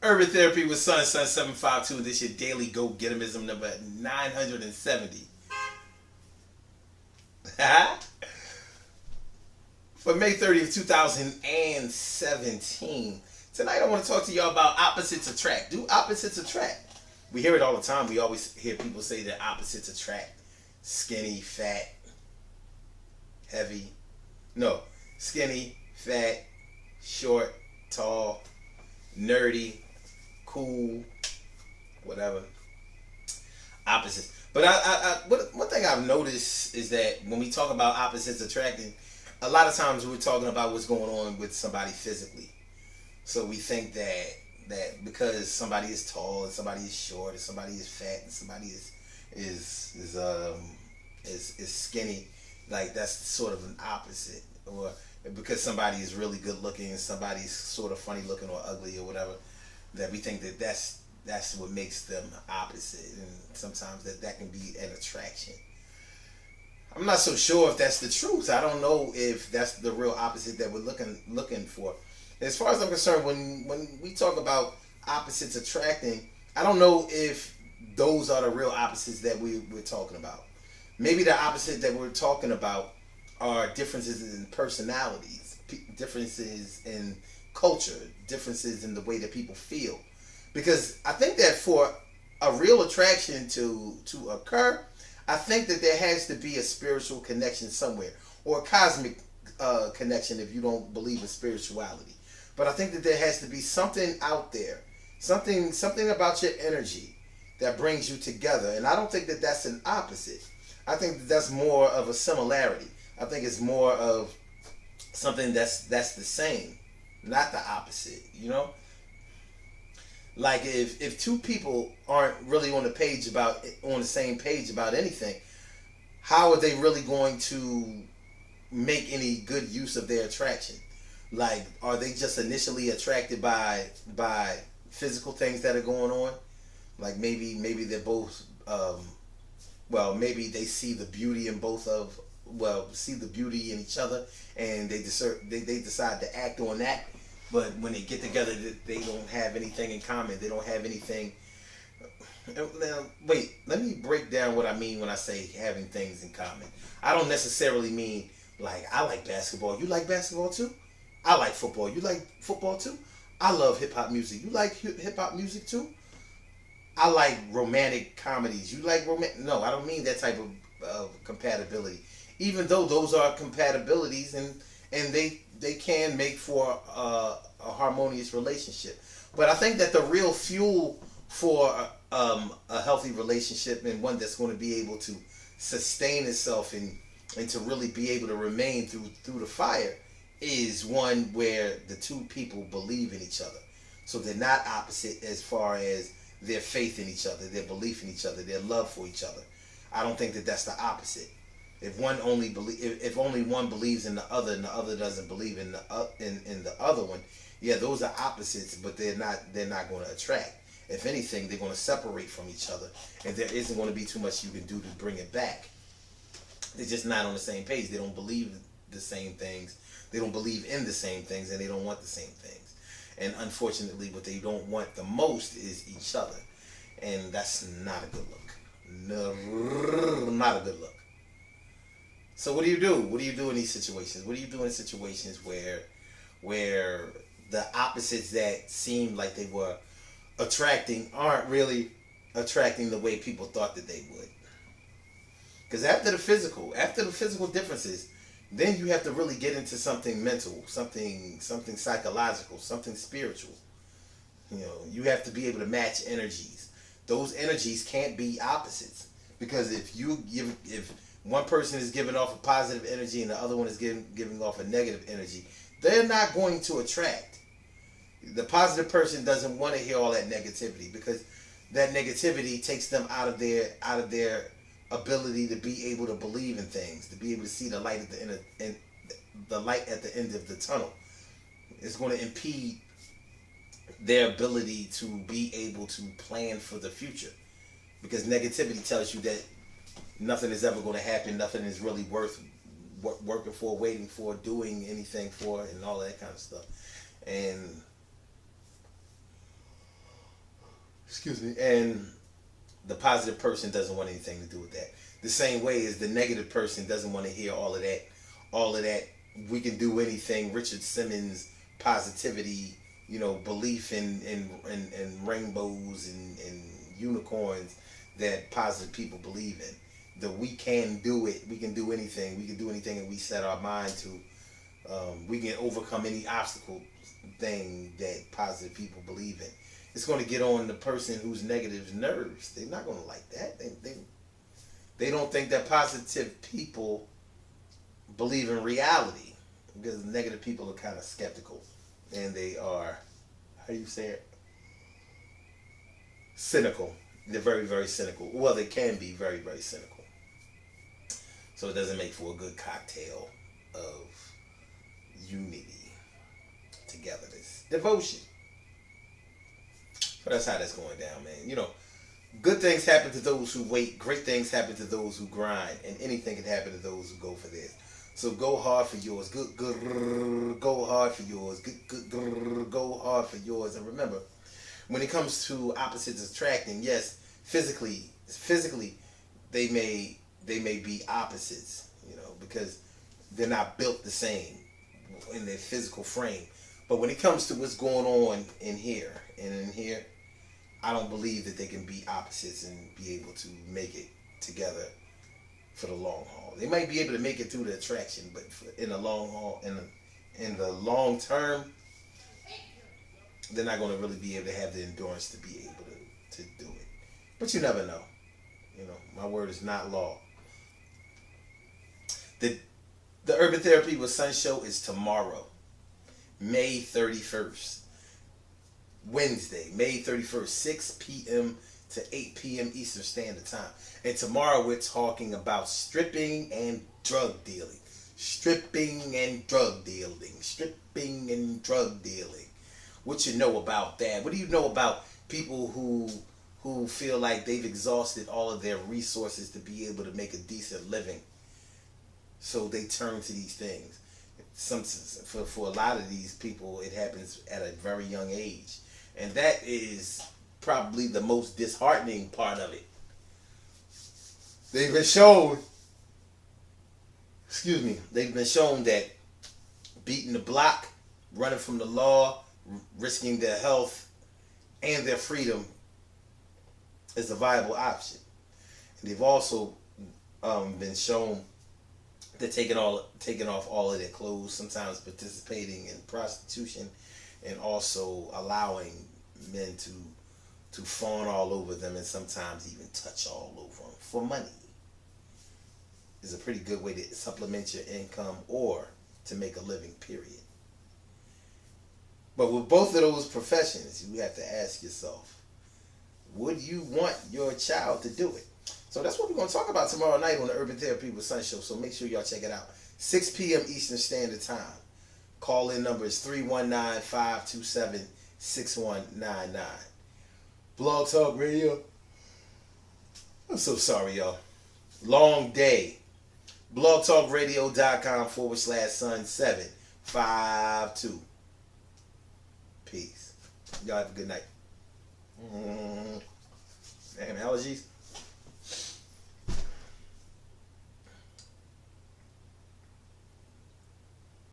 Urban Therapy with Sun 752. This your daily go getimism number 970. For May 30th, 2017. Tonight I want to talk to y'all about opposites attract. Do opposites attract? We hear it all the time. We always hear people say that opposites attract. Skinny, fat, heavy. No, skinny, fat, short, tall, nerdy, cool, whatever. Opposites. But one thing I've noticed is that when we talk about opposites attracting, a lot of times we're talking about what's going on with somebody physically. So we think that because somebody is tall and somebody is short and somebody is fat and somebody is skinny, like that's sort of an opposite. Or because somebody is really good looking and somebody's sort of funny looking or ugly or whatever, that we think that that's what makes them opposite, and sometimes that can be an attraction. I'm not so sure if that's the truth. I don't know if that's the real opposite that we're looking for. As far as I'm concerned, when we talk about opposites attracting, I don't know if those are the real opposites that we're talking about. Maybe the opposite that we're talking about are differences in personalities, differences in culture, differences in the way that people feel. Because I think that for a real attraction to occur, I think that there has to be a spiritual connection somewhere, or a cosmic connection if you don't believe in spirituality. But I think that there has to be something out there, something about your energy that brings you together. And I don't think that that's an opposite. I think that that's more of a similarity. I think it's more of something that's the same, not the opposite, you know? Like if two people aren't really on the same page about anything, how are they really going to make any good use of their attraction? Like, are they just initially attracted by physical things that are going on? Like maybe they're both maybe they see the beauty in see the beauty in each other, and they decide to act on that. But when they get together, they don't have anything in common. They don't have anything. Now, wait, let me break down what I mean when I say having things in common. I don't necessarily mean like I like basketball. You like basketball too? I like football. You like football too? I love hip hop music. You like hip hop music too? I like romantic comedies. You like romantic? No, I don't mean that type of compatibility. Even though those are compatibilities and they can make for a harmonious relationship. But I think that the real fuel for a healthy relationship, and one that's going to be able to sustain itself and to really be able to remain through the fire, is one where the two people believe in each other. So they're not opposite as far as their faith in each other, their belief in each other, their love for each other. I don't think that that's the opposite. If only one believes in the other and the other doesn't believe in the other one, yeah, those are opposites, but they're not going to attract. If anything, they're going to separate from each other, and there isn't going to be too much you can do to bring it back. They're just not on the same page. They don't believe the same things. They don't believe in the same things, and they don't want the same things. And unfortunately, what they don't want the most is each other, and that's not a good look. No, not a good look. So what do you do? What do you do in these situations? What do you do in situations where the opposites that seem like they were attracting aren't really attracting the way people thought that they would? Because after the physical differences, then you have to really get into something mental, something psychological, something spiritual. You know, you have to be able to match energies. Those energies can't be opposites, because if one person is giving off a positive energy and the other one is giving off a negative energy, they're not going to attract. The positive person doesn't want to hear all that negativity, because that negativity takes them out of their ability to be able to believe in things, to be able to see the light at the end of the tunnel. It's going to impede their ability to be able to plan for the future, because negativity tells you that nothing is ever going to happen, nothing is really worth working for, waiting for, doing anything for, and all that kind of stuff. And Excuse me. And the positive person doesn't want anything to do with that. The same way as the negative person doesn't want to hear all of that. All of that. We can do anything. Richard Simmons positivity. Belief in rainbows and unicorns that positive people believe in. That we can do it. We can do anything. We can do anything that we set our mind to. We can overcome any obstacle thing that positive people believe in. It's going to get on the person who's negative's nerves. They're not going to like that. They don't think that positive people believe in reality, because negative people are kind of skeptical, and they are, how do you say it? Cynical. They're very, very cynical. Well, they can be very, very cynical. So it doesn't make for a good cocktail of unity, togetherness, devotion. So that's how that's going down, man. Good things happen to those who wait. Great things happen to those who grind. And anything can happen to those who go for theirs. So go hard for yours. Good, go hard for yours. Good, go hard for yours. And remember, when it comes to opposites attracting, yes, physically, they may be opposites, because they're not built the same in their physical frame. But when it comes to what's going on in here and in here, I don't believe that they can be opposites and be able to make it together for the long haul. They might be able to make it through the attraction, but in the long haul, in the long term, they're not going to really be able to have the endurance to be able to do it. But you never know. My word is not law. The Urban Therapy with Sun show is tomorrow, May 31st. Wednesday, May 31st, 6 p.m. to 8 p.m. Eastern Standard Time. And tomorrow we're talking about stripping and drug dealing. Stripping and drug dealing. Stripping and drug dealing. What you know about that? What do you know about people who feel like they've exhausted all of their resources to be able to make a decent living? So they turn to these things. For a lot of these people, it happens at a very young age. And that is probably the most disheartening part of it. They've been shown that beating the block, running from the law, risking their health and their freedom is a viable option. And they've also been shown that taking off all of their clothes, sometimes participating in prostitution, and also allowing men to fawn all over them and sometimes even touch all over them for money is a pretty good way to supplement your income or to make a living, period. But with both of those professions, you have to ask yourself, would you want your child to do it? So that's what we're going to talk about tomorrow night on the Urban Therapy with Sun show. So make sure y'all check it out. 6 p.m. Eastern Standard Time. Call-in number is 319-527-6199. Blog Talk Radio. I'm so sorry, y'all. Long day. blogtalkradio.com/sun752. Peace. Y'all have a good night. Damn allergies.